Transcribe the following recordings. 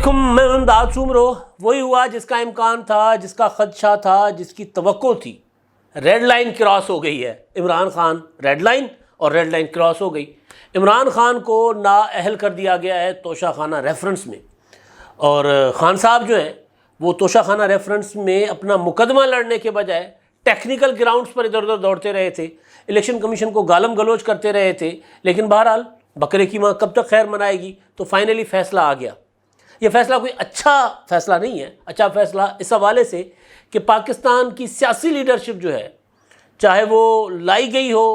علیکم، میں امداد سومرو۔ وہی ہوا جس کا امکان تھا، جس کا خدشہ تھا، جس کی توقع تھی۔ ریڈ لائن کراس ہو گئی ہے۔ عمران خان ریڈ لائن اور ریڈ لائن کراس ہو گئی۔ عمران خان کو نااہل کر دیا گیا ہے توشہ خانہ ریفرنس میں، اور خان صاحب جو ہیں وہ توشہ خانہ ریفرنس میں اپنا مقدمہ لڑنے کے بجائے ٹیکنیکل گراؤنڈز پر ادھر ادھر دوڑتے رہے تھے، الیکشن کمیشن کو گالم گلوچ کرتے رہے تھے۔ لیکن بہرحال بکرے کی ماں کب تک خیر منائے گی، تو فائنلی فیصلہ آ گیا۔ یہ فیصلہ کوئی اچھا فیصلہ نہیں ہے، اچھا فیصلہ اس حوالے سے کہ پاکستان کی سیاسی لیڈرشپ جو ہے، چاہے وہ لائی گئی ہو،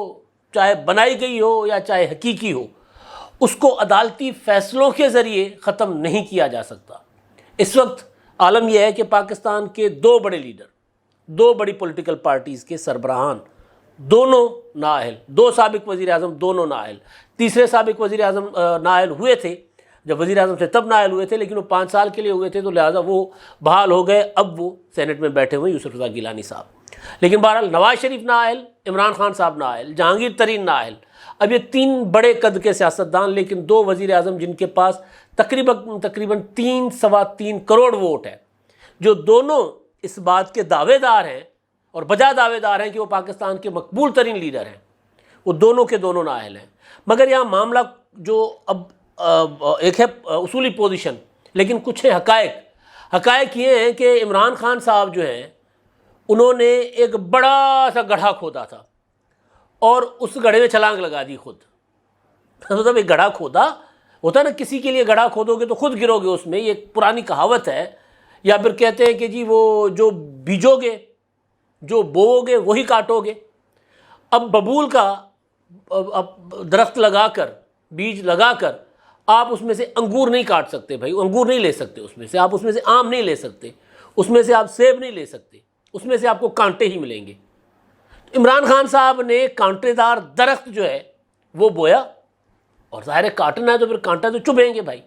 چاہے بنائی گئی ہو، یا چاہے حقیقی ہو، اس کو عدالتی فیصلوں کے ذریعے ختم نہیں کیا جا سکتا۔ اس وقت عالم یہ ہے کہ پاکستان کے دو بڑے لیڈر، دو بڑی پولیٹیکل پارٹیز کے سربراہان دونوں نااہل، دو سابق وزیر اعظم دونوں نااہل، تیسرے سابق وزیر اعظم نااہل ہوئے تھے جب وزیر اعظم سے تب نااہل ہوئے تھے، لیکن وہ 5 سال کے لیے ہوئے تھے، تو لہٰذا وہ بحال ہو گئے۔ اب وہ سینٹ میں بیٹھے ہوئے یوسف رضا گیلانی صاحب۔ لیکن بہرحال نواز شریف نااہل، عمران خان صاحب نااہل، جہانگیر ترین نااہل۔ اب یہ 3 بڑے قد کے سیاستدان، لیکن 2 وزیر اعظم جن کے پاس تقریباً 3.3 کروڑ ووٹ ہے، جو دونوں اس بات کے دعوے دار ہیں اور بجا دعوے دار ہیں کہ وہ پاکستان کے مقبول ترین لیڈر ہیں، وہ دونوں کے دونوں نااہل ہیں۔ مگر یہاں معاملہ جو اب ایک ہے اصولی پوزیشن، لیکن کچھ ہے حقائق یہ ہیں کہ عمران خان صاحب جو ہیں انہوں نے ایک بڑا سا گڑھا کھودا تھا اور اس گڑھے میں چھلانگ لگا دی خود۔ مطلب ایک گڑھا کھودا ہوتا ہے نا، کسی کے لیے گڑھا کھودو گے تو خود گرو گے اس میں، یہ ایک پرانی کہاوت ہے۔ یا پھر کہتے ہیں کہ جی وہ جو بیجو گے، جو بوو گے وہی کاٹو گے۔ اب ببول کا درخت لگا کر، بیج لگا کر آپ اس میں سے انگور نہیں کاٹ سکتے بھائی، انگور نہیں لے سکتے اس میں سے، آپ اس میں سے آم نہیں لے سکتے، اس میں سے آپ سیب نہیں لے سکتے، اس میں سے آپ کو کانٹے ہی ملیں گے۔ عمران خان صاحب نے کانٹے دار درخت جو ہے وہ بویا، اور ظاہر ہے کاٹنا ہے تو پھر کانٹا تو چبھیں گے بھائی۔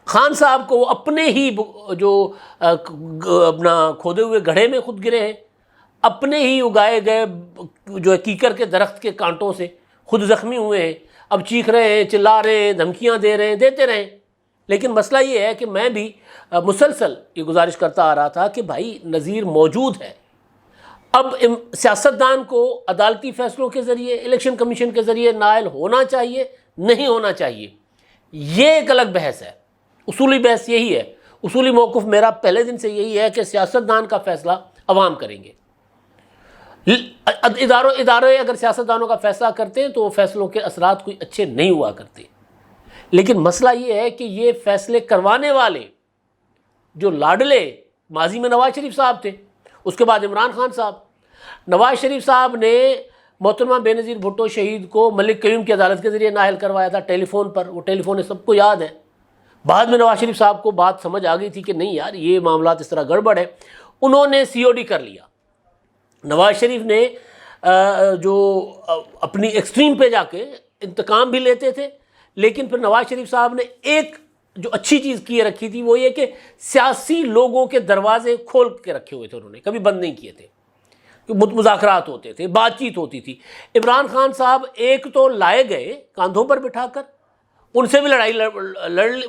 خان صاحب کو وہ اپنے ہی جو اپنا کھودے ہوئے گڑھے میں خود گرے ہیں، اپنے ہی اگائے گئے جو ہے کیکر کے درخت کے کانٹوں سے خود زخمی ہوئے ہیں۔ اب چیخ رہے ہیں، چلا رہے ہیں، دھمکیاں دے رہے ہیں، دیتے رہیں۔ لیکن مسئلہ یہ ہے کہ میں بھی مسلسل یہ گزارش کرتا آ رہا تھا کہ بھائی نظیر موجود ہے۔ اب سیاستدان کو عدالتی فیصلوں کے ذریعے، الیکشن کمیشن کے ذریعے نائل ہونا چاہیے، نہیں ہونا چاہیے، یہ ایک الگ بحث ہے۔ اصولی بحث یہی ہے، اصولی موقف میرا پہلے دن سے یہی ہے کہ سیاستدان کا فیصلہ عوام کریں گے۔ ادارے اگر سیاستدانوں کا فیصلہ کرتے ہیں تو وہ فیصلوں کے اثرات کوئی اچھے نہیں ہوا کرتے۔ لیکن مسئلہ یہ ہے کہ یہ فیصلے کروانے والے جو لاڈلے ماضی میں نواز شریف صاحب تھے، اس کے بعد عمران خان صاحب۔ نواز شریف صاحب نے محترمہ بے نظیر بھٹو شہید کو ملک قیوم کی عدالت کے ذریعے نااہل کروایا تھا ٹیلی فون پر، وہ ٹیلی فون سب کو یاد ہے۔ بعد میں نواز شریف صاحب کو بات سمجھ آ گئی تھی کہ نہیں یار یہ معاملات اس طرح گڑبڑ ہے، انہوں نے COD کر لیا۔ نواز شریف نے جو اپنی ایکسٹریم پہ جا کے انتقام بھی لیتے تھے، لیکن پھر نواز شریف صاحب نے ایک جو اچھی چیز کیے رکھی تھی وہ یہ کہ سیاسی لوگوں کے دروازے کھول کے رکھے ہوئے تھے، انہوں نے کبھی بند نہیں کیے تھے۔ مذاکرات ہوتے تھے، بات چیت ہوتی تھی۔ عمران خان صاحب ایک تو لائے گئے کاندھوں پر بٹھا کر، ان سے بھی لڑائی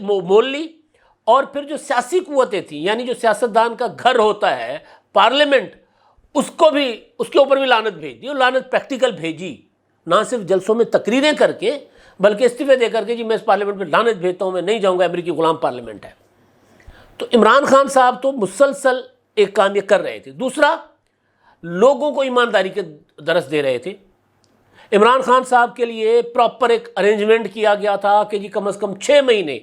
مول لی، اور پھر جو سیاسی قوتیں تھیں، یعنی جو سیاستدان کا گھر ہوتا ہے پارلیمنٹ، اس کے اوپر بھی لعنت بھیج دی، اور لعنت پریکٹیکل بھیجی، نہ صرف جلسوں میں تقریریں کر کے بلکہ استعفے دے کر کے جی میں اس پارلیمنٹ میں لعنت بھیجتا ہوں، میں نہیں جاؤں گا، امریکی غلام پارلیمنٹ ہے۔ تو عمران خان صاحب تو مسلسل ایک کام یہ کر رہے تھے۔ دوسرا، لوگوں کو ایمانداری کے درس دے رہے تھے۔ عمران خان صاحب کے لیے پراپر ایک ارینجمنٹ کیا گیا تھا کہ جی کم از کم 6 مہینے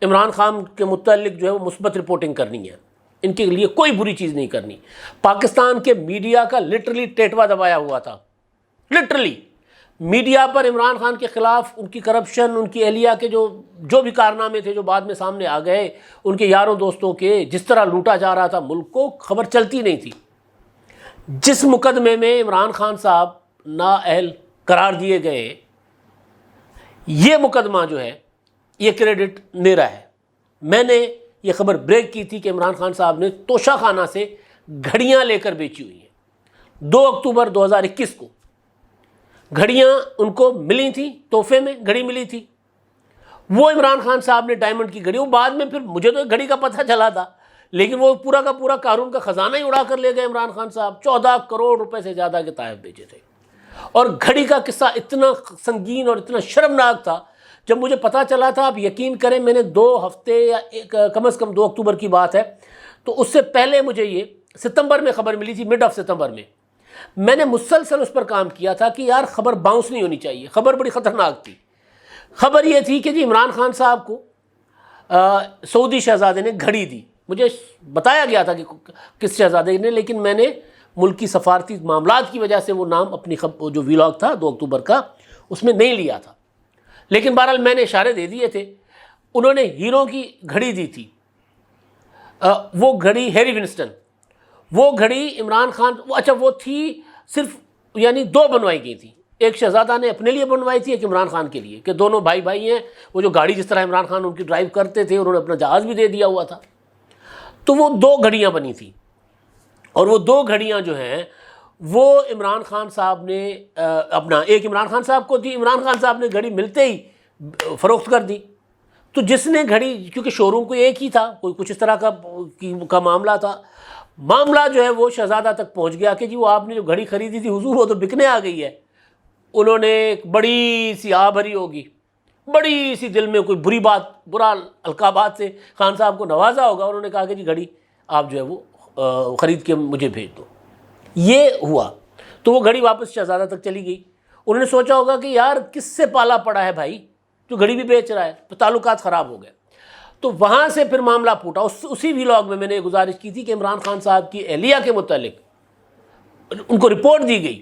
عمران خان کے متعلق جو ہے وہ مثبت رپورٹنگ کرنی ہے، ان کے لیے کوئی بری چیز نہیں کرنی۔ پاکستان کے میڈیا کا لٹرلی ٹیٹوا دبایا ہوا تھا، لٹرلی میڈیا پر عمران خان کے خلاف ان کی کرپشن، ان کی اہلیہ کے جو بھی کارنامے تھے جو بعد میں سامنے آ گئے، ان کے یاروں دوستوں کے، جس طرح لوٹا جا رہا تھا ملک کو، خبر چلتی نہیں تھی۔ جس مقدمے میں عمران خان صاحب نااہل قرار دیے گئے، یہ مقدمہ جو ہے یہ کریڈٹ میرا ہے۔ میں نے یہ خبر بریک کی تھی کہ عمران خان صاحب نے توشہ خانہ سے گھڑیاں لے کر بیچی ہوئی ہیں 2 اکتوبر 2021 کو۔ گھڑیاں ان کو ملی تھیں، تحفے میں گھڑی ملی تھی، وہ عمران خان صاحب نے ڈائمنڈ کی گھڑی، وہ بعد میں پھر مجھے تو گھڑی کا پتہ چلا تھا، لیکن وہ پورا کا پورا قارون کا خزانہ ہی اڑا کر لے گئے عمران خان صاحب، 14 کروڑ روپے سے زیادہ کے تحائف بیچے تھے۔ اور گھڑی کا قصہ اتنا سنگین اور اتنا شرمناک تھا، جب مجھے پتہ چلا تھا، آپ یقین کریں میں نے 2 ہفتے یا کم از کم 2 اکتوبر کی بات ہے، تو اس سے پہلے مجھے یہ ستمبر میں خبر ملی تھی، مڈ آف ستمبر میں نے مسلسل اس پر کام کیا تھا کہ یار خبر باؤنس نہیں ہونی چاہیے، خبر بڑی خطرناک تھی۔ خبر یہ تھی کہ جی عمران خان صاحب کو سعودی شہزادے نے گھڑی دی، مجھے بتایا گیا تھا کہ کس شہزادے نے، لیکن میں نے ملکی سفارتی معاملات کی وجہ سے وہ نام اپنی جو ویلاگ تھا 2 اکتوبر کا اس میں نہیں لیا تھا، لیکن بہرحال میں نے اشارے دے دیے تھے۔ انہوں نے ہیرو کی گھڑی دی تھی، وہ گھڑی ہیری ونسٹن، وہ گھڑی عمران خان، اچھا وہ تھی صرف یعنی 2 بنوائی گئی تھی، ایک شہزادہ نے اپنے لیے بنوائی تھی، ایک عمران خان کے لیے، کہ دونوں بھائی بھائی ہیں۔ وہ جو گاڑی جس طرح عمران خان ان کی ڈرائیو کرتے تھے، انہوں نے اپنا جہاز بھی دے دیا ہوا تھا، تو وہ 2 گھڑیاں بنی تھیں، اور وہ 2 گھڑیاں جو ہیں وہ عمران خان صاحب نے اپنا ایک عمران خان صاحب کو دی، عمران خان صاحب نے گھڑی ملتے ہی فروخت کر دی۔ تو جس نے گھڑی، کیونکہ شو روم کوئی ایک ہی تھا، کوئی کچھ اس طرح کا معاملہ تھا، معاملہ جو ہے وہ شہزادہ تک پہنچ گیا کہ جی وہ آپ نے جو گھڑی خریدی تھی حضور وہ تو بکنے آ گئی ہے۔ انہوں نے ایک بڑی سی آہ بھری ہوگی، بڑی سی دل میں کوئی بری بات، برا القابات سے خان صاحب کو نوازا ہوگا، انہوں نے کہا کہ جی گھڑی آپ جو ہے وہ خرید کے مجھے بھیج دو۔ یہ ہوا تو وہ گھڑی واپس شہزادہ تک چلی گئی۔ انہوں نے سوچا ہوگا کہ یار کس سے پالا پڑا ہے بھائی جو گھڑی بھی بیچ رہا ہے، تو تعلقات خراب ہو گئے۔ تو وہاں سے پھر معاملہ پھوٹا۔ اسی ویلاگ میں نے گزارش کی تھی کہ عمران خان صاحب کی اہلیہ کے متعلق ان کو رپورٹ دی گئی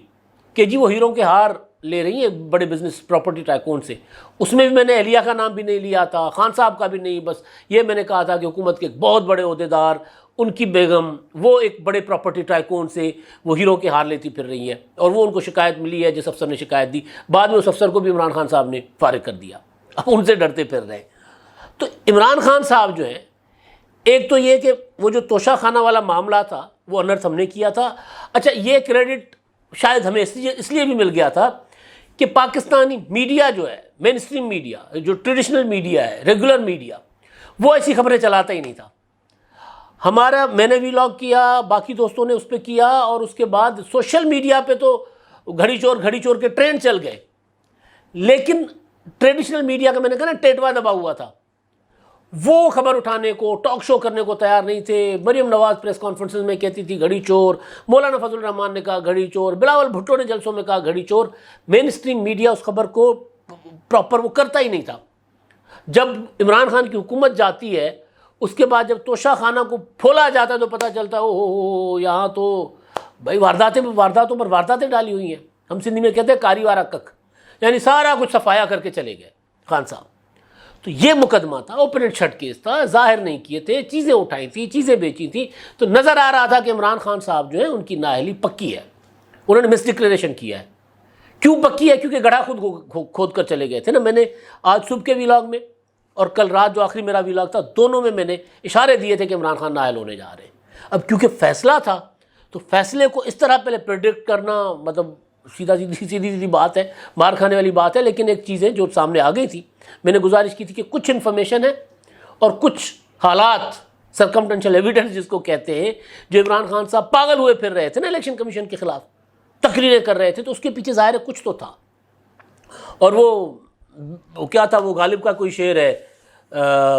کہ جی وہ ہیروں کے ہار لے رہی ہیں بڑے بزنس پراپرٹی ٹائکون سے، اس میں بھی میں نے اہلیہ کا نام بھی نہیں لیا تھا، خان صاحب کا بھی نہیں، بس یہ میں نے کہا تھا کہ حکومت کے ایک بہت بڑے عہدیدار، ان کی بیگم، وہ ایک بڑے پراپرٹی ٹائکون سے وہ ہیروں کے ہار لیتی پھر رہی ہیں، اور وہ ان کو شکایت ملی ہے، جس افسر نے شکایت دی، بعد میں اس افسر کو بھی عمران خان صاحب نے فارغ کر دیا، اب ان سے ڈرتے پھر رہے۔ تو عمران خان صاحب جو ہیں، ایک تو یہ کہ وہ جو توشہ خانہ والا معاملہ تھا وہ انرتھ ہم نے کیا تھا۔ اچھا یہ کریڈٹ شاید ہمیں اس لیے بھی مل گیا تھا کہ پاکستانی میڈیا جو ہے، مین اسٹریم میڈیا، جو ٹریڈیشنل میڈیا ہے، ریگولر میڈیا، وہ ایسی خبریں چلاتا ہی نہیں تھا۔ میں نے ویلاگ کیا، باقی دوستوں نے اس پہ کیا، اور اس کے بعد سوشل میڈیا پہ تو گھڑی چور کے ٹرینڈ چل گئے، لیکن ٹریڈیشنل میڈیا کا میں نے کہا نا ٹیٹوا دبا ہوا تھا، وہ خبر اٹھانے کو، ٹاک شو کرنے کو تیار نہیں تھے۔ مریم نواز پریس کانفرنسز میں کہتی تھی گھڑی چور، مولانا فضل الرحمان نے کہا گھڑی چور، بلاول بھٹو نے جلسوں میں کہا گھڑی چور۔ مین اسٹریم میڈیا اس خبر کو پراپر وہ کرتا ہی نہیں تھا۔ جب عمران خان کی حکومت جاتی ہے، اس کے بعد جب توشہ خانہ کو کھولا جاتا ہے تو پتہ چلتا ہے او یہاں تو بھائی وارداتوں پر وارداتیں ڈالی ہوئی ہیں، ہم سندھی میں کہتے ہیں کاری وارا کک، یعنی سارا کچھ صفایا کر کے چلے گئے خان صاحب۔ تو یہ مقدمہ تھا، اوپن اینڈ شٹ کیس تھا، ظاہر نہیں کیے تھے، چیزیں اٹھائی تھیں، چیزیں بیچی تھیں، تو نظر آ رہا تھا کہ عمران خان صاحب جو ہیں ان کی نااہلی پکی ہے، انہوں نے مس ڈکلیریشن کیا ہے۔ کیوں پکی ہے؟ کیونکہ گڑھا خود کھود کر چلے گئے تھے نا۔ میں نے آج صبح کے ویلاگ میں اور کل رات جو آخری میرا ویلاگ تھا، دونوں میں نے اشارے دیے تھے کہ عمران خان نااہل ہونے جا رہے ہیں۔ اب کیونکہ فیصلہ تھا تو فیصلے کو اس طرح پہلے پریڈکٹ کرنا مطلب سیدھی بات ہے، مار کھانے والی بات ہے، لیکن ایک چیزیں جو سامنے آ گئی تھی، میں نے گزارش کی تھی کہ کچھ انفارمیشن ہے اور کچھ حالات، سرکمٹینشل ایویڈنس جس کو کہتے ہیں، جو عمران خان صاحب پاگل ہوئے پھر رہے تھے نا الیکشن کمیشن کے خلاف، تقریریں کر رہے تھے، تو اس کے پیچھے ظاہر ہے کچھ تو تھا۔ اور وہ کیا تھا، وہ غالب کا کوئی شعر ہے،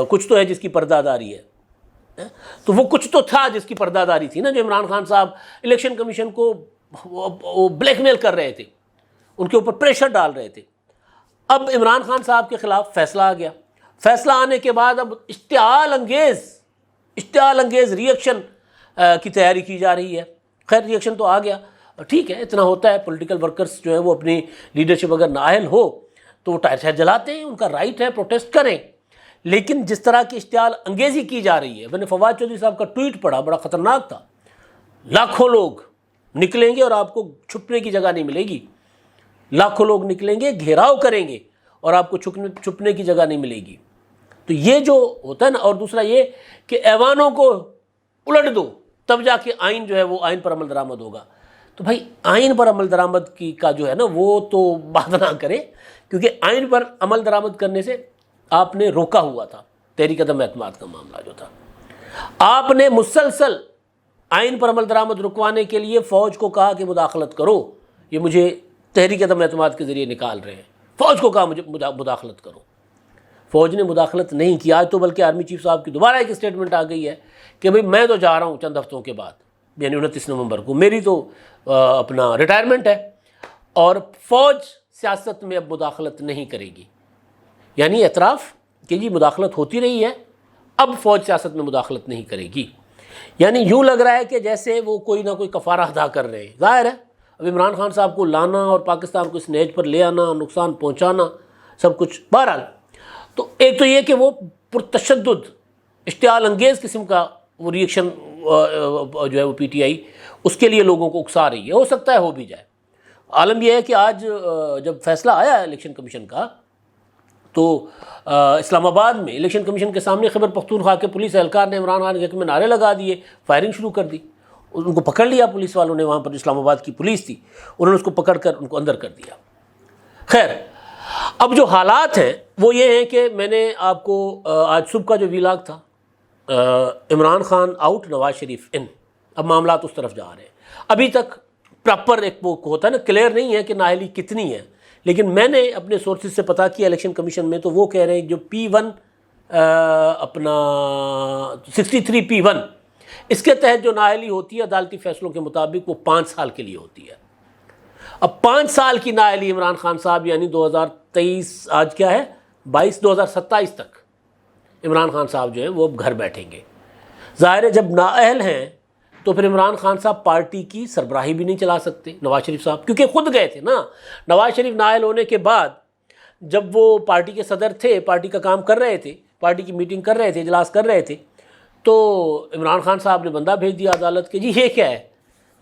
کچھ تو ہے جس کی پردہ داری ہے، تو وہ کچھ تو تھا جس کی پردہ داری تھی نا، جو عمران خان صاحب الیکشن کمیشن کو بلیک میل کر رہے تھے، ان کے اوپر پریشر ڈال رہے تھے۔ اب عمران خان صاحب کے خلاف فیصلہ آ گیا، فیصلہ آنے کے بعد اب اشتعال انگیز ریئیکشن کی تیاری کی جا رہی ہے۔ خیر ریئیکشن تو آ گیا، ٹھیک ہے، اتنا ہوتا ہے، پولیٹیکل ورکرز جو ہے وہ اپنی لیڈرشپ اگر نااہل ہو تو وہ ٹائر شائر جلاتے ہیں، ان کا رائٹ ہے، پروٹیسٹ کریں، لیکن جس طرح کی اشتعال انگیزی کی جا رہی ہے، میں نے فواد چودھری صاحب کا ٹویٹ پڑھا، بڑا خطرناک تھا، لاکھوں لوگ نکلیں گے اور آپ کو چھپنے کی جگہ نہیں ملے گی، لاکھوں لوگ نکلیں گے، گھیراؤ کریں گے اور آپ کو چھپنے کی جگہ نہیں ملے گی۔ تو یہ جو ہوتا ہے نا، اور دوسرا یہ کہ ایوانوں کو الٹ دو تب جا کے آئین جو ہے وہ آئین پر عمل درآمد ہوگا۔ تو بھائی آئین پر عمل درآمد کا جو ہے نا وہ تو بات نہ کرے، کیونکہ آئین پر عمل درآمد کرنے سے آپ نے روکا ہوا تھا تحریک عدم اعتماد کا معاملہ جو تھا. آپ نے مسلسل آئین پر عمل درآمد رکوانے کے لیے فوج کو کہا کہ مداخلت کرو، یہ مجھے تحریک عدم اعتماد کے ذریعے نکال رہے ہیں. فوج کو کہا مجھے مداخلت کرو. فوج نے مداخلت نہیں کی. آج تو بلکہ آرمی چیف صاحب کی دوبارہ ایک اسٹیٹمنٹ آ گئی ہے کہ بھئی میں تو جا رہا ہوں چند ہفتوں کے بعد، یعنی 29 نومبر کو میری تو اپنا ریٹائرمنٹ ہے، اور فوج سیاست میں اب مداخلت نہیں کرے گی. یعنی اعتراف کہ جی مداخلت ہوتی رہی ہے، اب فوج سیاست میں مداخلت نہیں کرے گی. یعنی یوں لگ رہا ہے کہ جیسے وہ کوئی نہ کوئی کفارہ ادا کر رہے ہیں. ظاہر ہے اب عمران خان صاحب کو لانا اور پاکستان کو اس نیج پر لے آنا، نقصان پہنچانا، سب کچھ بہرحال. تو ایک تو یہ کہ وہ پرتشدد اشتعال انگیز قسم کا وہ ریئیکشن جو ہے وہ پی ٹی آئی اس کے لیے لوگوں کو اکسا رہی ہے. ہو سکتا ہے ہو بھی جائے. عالم یہ ہے کہ آج جب فیصلہ آیا ہے الیکشن کمیشن کا، تو اسلام آباد میں الیکشن کمیشن کے سامنے خیبر پختونخوا کے پولیس اہلکار نے عمران خان کے حق میں نعرے لگا دیے، فائرنگ شروع کر دی. ان کو پکڑ لیا پولیس والوں نے، وہاں پر اسلام آباد کی پولیس تھی، انہوں نے اس کو پکڑ کر ان کو اندر کر دیا. خیر، اب جو حالات ہیں وہ یہ ہیں کہ میں نے آپ کو آج صبح کا جو ویلاگ تھا، عمران خان آؤٹ، نواز شریف ان، اب معاملات اس طرف جا رہے ہیں. ابھی تک پراپر ایک وہ ہوتا ہے نا، کلیئر نہیں ہے کہ نااہلی کتنی ہے، لیکن میں نے اپنے سورسز سے پتہ کیا الیکشن کمیشن میں، تو وہ کہہ رہے ہیں جو P1 اپنا 63 P1 اس کے تحت جو نااہلی ہوتی ہے عدالتی فیصلوں کے مطابق وہ 5 سال کے لیے ہوتی ہے. اب 5 سال کی نااہلی عمران خان صاحب یعنی 2023 آج کیا ہے 2027 تک عمران خان صاحب جو ہیں وہ اب گھر بیٹھیں گے. ظاہر ہے جب نااہل ہیں تو پھر عمران خان صاحب پارٹی کی سربراہی بھی نہیں چلا سکتے. نواز شریف صاحب کیونکہ خود گئے تھے نا، نواز شریف نااہل ہونے کے بعد جب وہ پارٹی کے صدر تھے، پارٹی کا کام کر رہے تھے، پارٹی کی میٹنگ کر رہے تھے، اجلاس کر رہے تھے، تو عمران خان صاحب نے بندہ بھیج دیا عدالت کہ جی یہ کیا ہے،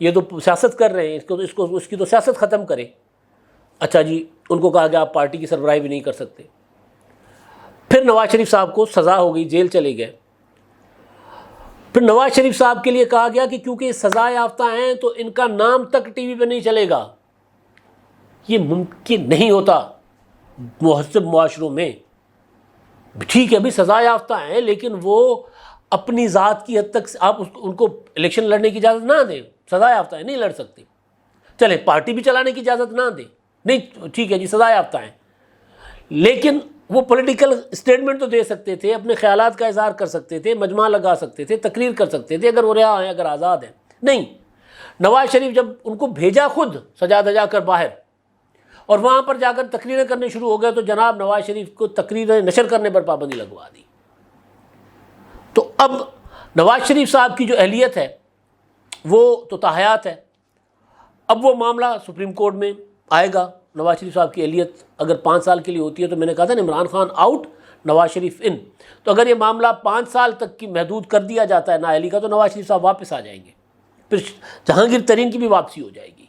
یہ تو سیاست کر رہے ہیں، اس کی تو سیاست ختم کرے. اچھا جی، ان کو کہا کہ آپ پارٹی کی سربراہی بھی نہیں کر سکتے. پھر نواز شریف صاحب کو سزا ہو گئی، جیل چلے گئے. پھر نواز شریف صاحب کے لیے کہا گیا کہ کیونکہ یہ سزا یافتہ ہیں تو ان کا نام تک ٹی وی پہ نہیں چلے گا. یہ ممکن نہیں ہوتا مہذب معاشروں میں. ٹھیک ہے ابھی سزا یافتہ ہیں، لیکن وہ اپنی ذات کی حد تک آپ ان کو الیکشن لڑنے کی اجازت نہ دیں. سزا یافتہ ہیں، نہیں لڑ سکتے. چلے پارٹی بھی چلانے کی اجازت نہ دیں، نہیں ٹھیک ہے جی سزا یافتہ ہیں، لیکن وہ پولیٹیکل اسٹیٹمنٹ تو دے سکتے تھے، اپنے خیالات کا اظہار کر سکتے تھے، مجمع لگا سکتے تھے، تقریر کر سکتے تھے اگر وہ رہا ہیں، اگر آزاد ہیں. نہیں، نواز شریف جب ان کو بھیجا خود سجا دجا کر باہر اور وہاں پر جا کر تقریریں کرنے شروع ہو گئے، تو جناب نواز شریف کو تقریریں نشر کرنے پر پابندی لگوا دی. تو اب نواز شریف صاحب کی جو اہلیت ہے وہ تو تاحیات ہے. اب وہ معاملہ سپریم کورٹ میں آئے گا. نواز شریف صاحب کی اہلیت اگر 5 سال کے لیے ہوتی ہے، تو میں نے کہا تھا نا عمران خان آؤٹ، نواز شریف ان، تو اگر یہ معاملہ 5 سال تک کی محدود کر دیا جاتا ہے نااہلی کا، تو نواز شریف صاحب واپس آ جائیں گے، پھر جہانگیر ترین کی بھی واپسی ہو جائے گی.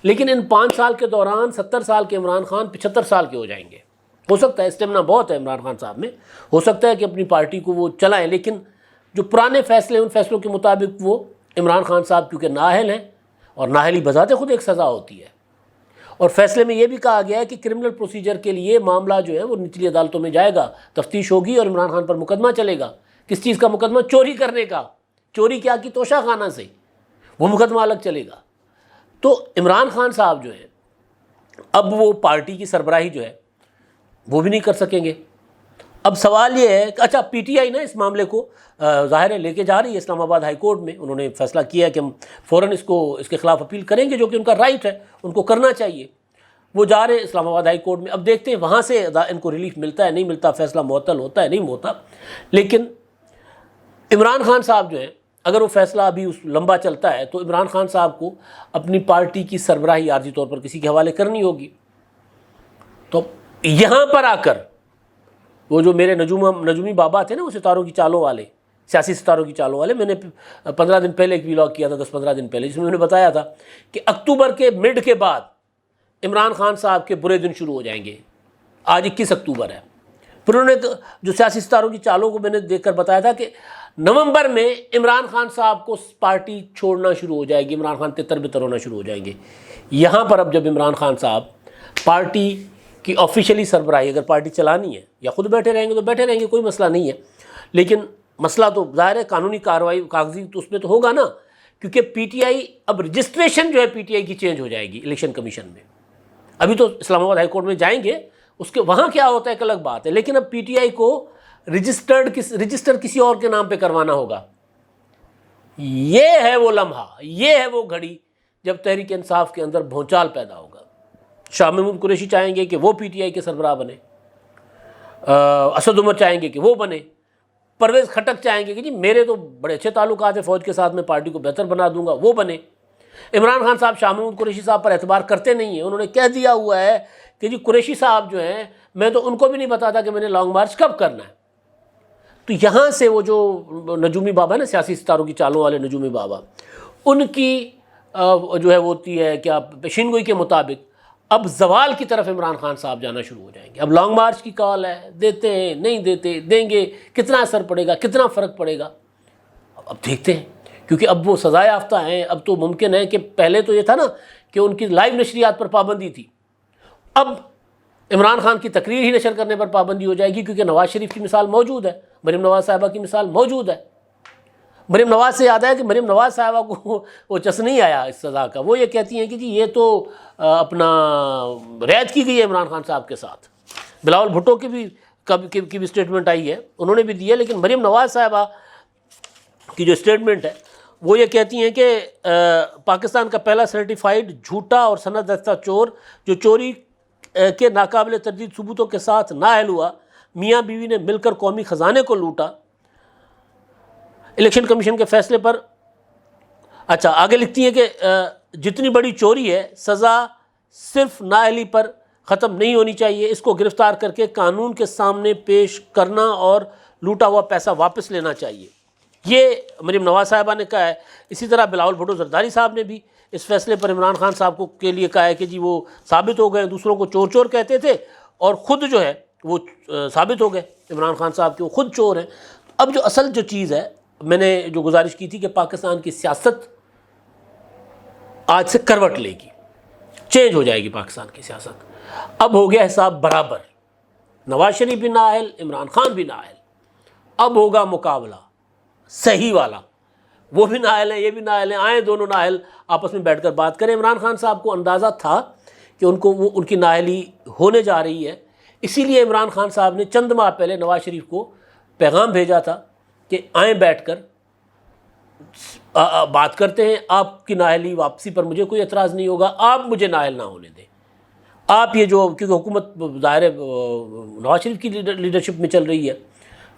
لیکن ان 5 سال کے دوران 70 سال کے عمران خان 75 سال کے ہو جائیں گے. ہو سکتا ہے اسٹیمنا بہت ہے عمران خان صاحب میں، ہو سکتا ہے کہ اپنی پارٹی کو وہ چلائیں، لیکن جو پرانے فیصلے ان فیصلوں کے مطابق وہ عمران خان صاحب کیونکہ نااہل ہیں، اور نااہلی بذات خود ایک سزا ہوتی ہے. اور فیصلے میں یہ بھی کہا گیا ہے کہ کرمنل پروسیجر کے لیے معاملہ جو ہے وہ نچلی عدالتوں میں جائے گا، تفتیش ہوگی اور عمران خان پر مقدمہ چلے گا. کس چیز کا مقدمہ؟ چوری کرنے کا. چوری کیا کی؟ توشہ خانہ سے، وہ مقدمہ الگ چلے گا. تو عمران خان صاحب جو ہیں اب وہ پارٹی کی سربراہی جو ہے وہ بھی نہیں کر سکیں گے. اب سوال یہ ہے کہ اچھا پی ٹی آئی نا اس معاملے کو ظاہر ہے لے کے جا رہی ہے اسلام آباد ہائی کورٹ میں. انہوں نے فیصلہ کیا ہے کہ ہم فوراً اس کے خلاف اپیل کریں گے، جو کہ ان کا رائٹ ہے، ان کو کرنا چاہیے. وہ جا رہے ہیں اسلام آباد ہائی کورٹ میں. اب دیکھتے ہیں وہاں سے ان کو ریلیف ملتا ہے نہیں ملتا، فیصلہ معطل ہوتا ہے نہیں ہوتا. لیکن عمران خان صاحب جو ہیں اگر وہ فیصلہ ابھی لمبا چلتا ہے تو عمران خان صاحب کو اپنی پارٹی کی سربراہی عارضی طور پر کسی کے حوالے کرنی ہوگی. تو یہاں پر آ کر وہ جو میرے نجومی بابا تھے نا، وہ ستاروں کی چالوں والے، سیاسی ستاروں کی چالوں والے، میں نے 15 دن پہلے ایک ویلاگ کیا تھا، 10-15 دن پہلے، جس میں نے بتایا تھا کہ اکتوبر کے مڈ کے بعد عمران خان صاحب کے برے دن شروع ہو جائیں گے. آج 21 اکتوبر ہے. پھر انہوں نے جو سیاسی ستاروں کی چالوں کو میں نے دیکھ کر بتایا تھا کہ نومبر میں عمران خان صاحب کو پارٹی چھوڑنا شروع ہو جائے گی، عمران خان تتر بتر ہونا شروع ہو جائیں گے. یہاں پر اب جب عمران خان صاحب پارٹی کہ آفیشلی سربراہی اگر پارٹی چلانی ہے یا خود بیٹھے رہیں گے تو بیٹھے رہیں گے، کوئی مسئلہ نہیں ہے، لیکن مسئلہ تو ظاہر ہے قانونی کارروائی کاغذی تو اس میں تو ہوگا نا، کیونکہ پی ٹی آئی اب رجسٹریشن جو ہے پی ٹی آئی کی چینج ہو جائے گی الیکشن کمیشن میں. ابھی تو اسلام آباد ہائی کورٹ میں جائیں گے، اس کے وہاں کیا ہوتا ہے ایک الگ بات ہے، لیکن اب پی ٹی آئی کو رجسٹر کسی اور کے نام پہ کروانا ہوگا. یہ ہے وہ لمحہ، یہ ہے وہ گھڑی جب تحریک انصاف کے اندر بھونچال پیدا ہوگا. شاہ محمود قریشی چاہیں گے کہ وہ پی ٹی آئی کے سربراہ بنے، اسد عمر چاہیں گے کہ وہ بنے، پرویز خٹک چاہیں گے کہ جی میرے تو بڑے اچھے تعلقات ہیں فوج کے ساتھ، میں پارٹی کو بہتر بنا دوں گا، وہ بنے. عمران خان صاحب شاہ محمود قریشی صاحب پر اعتبار کرتے نہیں ہیں، انہوں نے کہہ دیا ہوا ہے کہ جی قریشی صاحب جو ہیں میں تو ان کو بھی نہیں بتاتا کہ میں نے لانگ مارچ کب کرنا ہے. تو یہاں سے وہ جو نجومی بابا ہے نا، سیاسی ستاروں کی چالوں والے نجومی بابا، ان کی جو ہے وہ ہوتی ہے کیا پیشین گوئی کے مطابق اب زوال کی طرف عمران خان صاحب جانا شروع ہو جائیں گے. اب لانگ مارچ کی کال ہے، دیتے ہیں نہیں دیتے، دیں گے کتنا اثر پڑے گا، کتنا فرق پڑے گا، اب دیکھتے ہیں. کیونکہ اب وہ سزا یافتہ ہیں، اب تو ممکن ہے کہ پہلے تو یہ تھا نا کہ ان کی لائیو نشریات پر پابندی تھی، اب عمران خان کی تقریر ہی نشر کرنے پر پابندی ہو جائے گی، کیونکہ نواز شریف کی مثال موجود ہے، مریم نواز صاحبہ کی مثال موجود ہے. مریم نواز سے یاد آیا کہ مریم نواز صاحبہ کو وہ چس نہیں آیا اس سزا کا، وہ یہ کہتی ہیں کہ جی یہ تو اپنا رعایت کی گئی ہے عمران خان صاحب کے ساتھ. بلاول بھٹو کی بھی اسٹیٹمنٹ آئی ہے، انہوں نے بھی دی ہے، لیکن مریم نواز صاحبہ کی جو اسٹیٹمنٹ ہے وہ یہ کہتی ہیں کہ پاکستان کا پہلا سرٹیفائیڈ جھوٹا اور سند دستہ چور جو چوری کے ناقابل تردید ثبوتوں کے ساتھ نااہل ہوا، میاں بیوی نے مل کر قومی خزانے کو لوٹا. الیکشن کمیشن کے فیصلے پر اچھا آگے لکھتی ہیں کہ جتنی بڑی چوری ہے سزا صرف نااہلی پر ختم نہیں ہونی چاہیے، اس کو گرفتار کر کے قانون کے سامنے پیش کرنا اور لوٹا ہوا پیسہ واپس لینا چاہیے. یہ مریم نواز صاحبہ نے کہا ہے. اسی طرح بلاول بھٹو زرداری صاحب نے بھی اس فیصلے پر عمران خان صاحب کو کے لیے کہا ہے کہ جی وہ ثابت ہو گئے، دوسروں کو چور چور کہتے تھے اور خود جو ہے وہ ثابت ہو گئے عمران خان صاحب کہ وہ خود چور ہیں. اب جو اصل جو چیز ہے، میں نے جو گزارش کی تھی کہ پاکستان کی سیاست آج سے کروٹ لے گی، چینج ہو جائے گی پاکستان کی سیاست. اب ہو گیا حساب برابر، نواز شریف بھی نااہل، عمران خان بھی نااہل. اب ہوگا مقابلہ صحیح والا، وہ بھی نااہل ہیں یہ بھی نااہل ہیں، آئیں دونوں نااہل آپس میں بیٹھ کر بات کریں. عمران خان صاحب کو اندازہ تھا کہ ان کی نااہلی ہونے جا رہی ہے، اسی لیے عمران خان صاحب نے چند ماہ پہلے نواز شریف کو پیغام بھیجا تھا کہ آئیں بیٹھ کر بات کرتے ہیں، آپ کی نااہلی واپسی پر مجھے کوئی اعتراض نہیں ہوگا، آپ مجھے نااہل نہ ہونے دیں. آپ یہ جو کیونکہ حکومت ظاہر نواز شریف کی لیڈرشپ میں چل رہی ہے،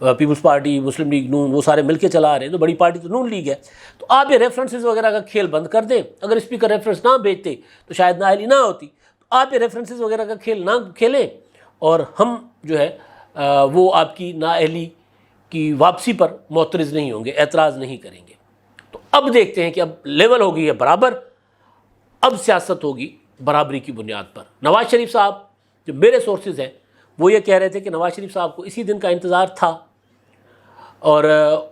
پیپلز پارٹی، مسلم لیگ، نون، وہ سارے مل کے چلا رہے ہیں، تو بڑی پارٹی تو نون لیگ ہے. تو آپ یہ ریفرنسز وغیرہ کا کھیل بند کر دیں. اگر اسپیکر ریفرنس نہ بھیجتے تو شاید نااہلی نہ ہوتی. تو آپ یہ ریفرنسز وغیرہ کا کھیل نہ کھیلیں اور ہم جو ہے وہ آپ کی نااہلی کی واپسی پر معترض نہیں ہوں گے، اعتراض نہیں کریں گے. تو اب دیکھتے ہیں کہ اب لیول ہو گئی ہے برابر، اب سیاست ہوگی برابری کی بنیاد پر. نواز شریف صاحب جو میرے سورسز ہیں وہ یہ کہہ رہے تھے کہ نواز شریف صاحب کو اسی دن کا انتظار تھا اور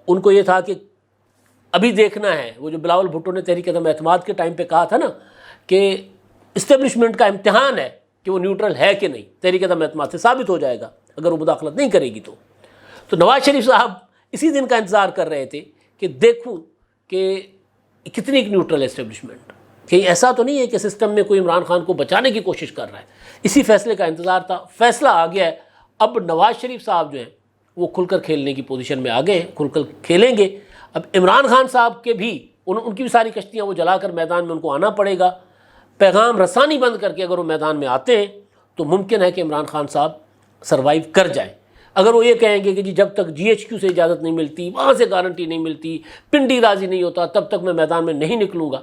ان کو یہ تھا کہ ابھی دیکھنا ہے. وہ جو بلاول بھٹو نے تحریک عدم اعتماد کے ٹائم پہ کہا تھا نا کہ اسٹیبلشمنٹ کا امتحان ہے کہ وہ نیوٹرل ہے کہ نہیں، تحریک عدم اعتماد سے ثابت ہو جائے گا اگر وہ مداخلت نہیں کرے گی تو. تو نواز شریف صاحب اسی دن کا انتظار کر رہے تھے کہ دیکھوں کہ کتنی ایک نیوٹرل ہے اسٹیبلشمنٹ، کہیں ایسا تو نہیں ہے کہ سسٹم میں کوئی عمران خان کو بچانے کی کوشش کر رہا ہے. اسی فیصلے کا انتظار تھا، فیصلہ آ گیا ہے. اب نواز شریف صاحب جو ہیں وہ کھل کر کھیلنے کی پوزیشن میں آ گئے ہیں، کھل کر کھیلیں گے. اب عمران خان صاحب کے بھی ان کی بھی ساری کشتیاں وہ جلا کر میدان میں ان کو آنا پڑے گا. پیغام رسانی بند کر کے اگر وہ میدان میں آتے ہیں تو ممکن ہے کہ عمران خان صاحب سروائیو کر جائیں. اگر وہ یہ کہیں گے کہ جی جب تک جی ایچ کیو سے اجازت نہیں ملتی، وہاں سے گارنٹی نہیں ملتی، پنڈی راضی نہیں ہوتا، تب تک میں میدان میں نہیں نکلوں گا،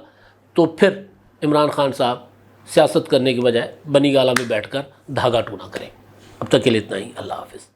تو پھر عمران خان صاحب سیاست کرنے کی بجائے بنی گالہ میں بیٹھ کر دھاگا ٹونا کریں. اب تک کے لیے اتنا ہی. اللہ حافظ.